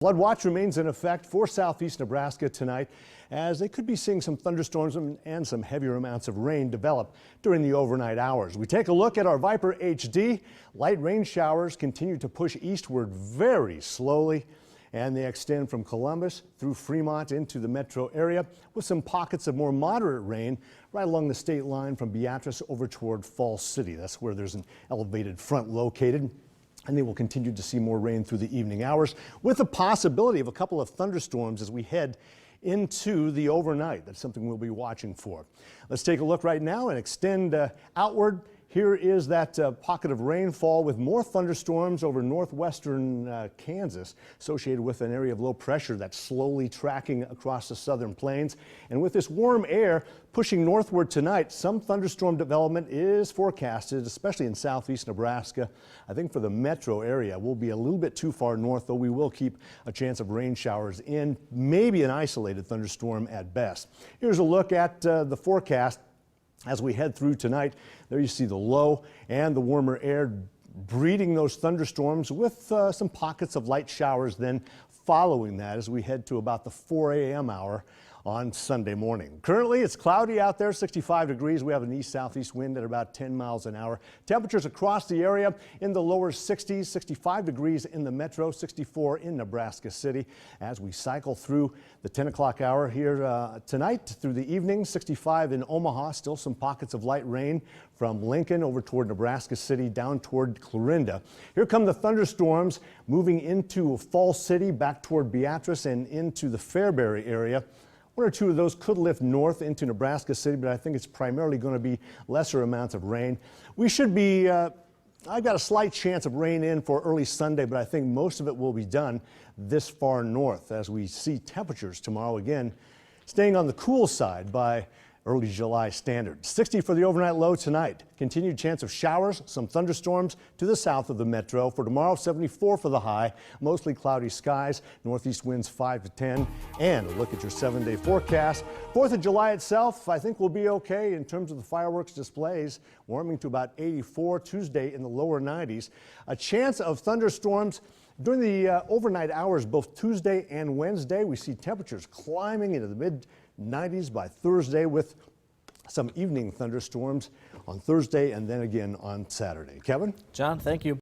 Flood watch remains in effect for southeast Nebraska tonight, as they could be seeing some thunderstorms and some heavier amounts of rain develop during the overnight hours. We take a look at our Viper HD. Light rain showers continue to push eastward very slowly, and they extend from Columbus through Fremont into the metro area, with some pockets of more moderate rain right along the state line from Beatrice over toward Falls City. That's where there's an elevated front located. And they will continue to see more rain through the evening hours, with the possibility of a couple of thunderstorms as we head into the overnight. That's something we'll be watching for. Let's take a look right now and extend outward. Here is that pocket of rainfall with more thunderstorms over northwestern Kansas, associated with an area of low pressure that's slowly tracking across the southern plains. And with this warm air pushing northward tonight, some thunderstorm development is forecasted, especially in southeast Nebraska. I think for the metro area, we'll be a little bit too far north, though we will keep a chance of rain showers in, maybe an isolated thunderstorm at best. Here's a look at the forecast. As we head through tonight, there you see the low and the warmer air breeding those thunderstorms, with some pockets of light showers then following that as we head to about the 4 a.m. hour on Sunday morning. Currently, it's cloudy out there, 65 degrees. We have an east-southeast wind at about 10 miles an hour. Temperatures across the area in the lower 60s, 65 degrees in the metro, 64 in Nebraska City. As we cycle through the 10 o'clock hour here tonight through the evening, 65 in Omaha, still some pockets of light rain from Lincoln over toward Nebraska City down toward Clarinda. Here come the thunderstorms moving into Falls City, back toward Beatrice and into the Fairbury area. One or two of those could lift north into Nebraska City, but I think it's primarily going to be lesser amounts of rain. We should be, I've got a slight chance of rain in for early Sunday, but I think most of it will be done this far north, as we see temperatures tomorrow again staying on the cool side by early July standards. 60 for the overnight low tonight. Continued chance of showers, some thunderstorms to the south of the metro. For tomorrow, 74 for the high. Mostly cloudy skies. Northeast winds 5 to 10. And a look at your 7-day forecast. 4th of July itself, I think, will be okay in terms of the fireworks displays. Warming to about 84. Tuesday in the lower 90s. A chance of thunderstorms during the overnight hours, both Tuesday and Wednesday. We see temperatures climbing into the mid-90s by Thursday, with some evening thunderstorms on Thursday and then again on Saturday. Kevin? John, thank you.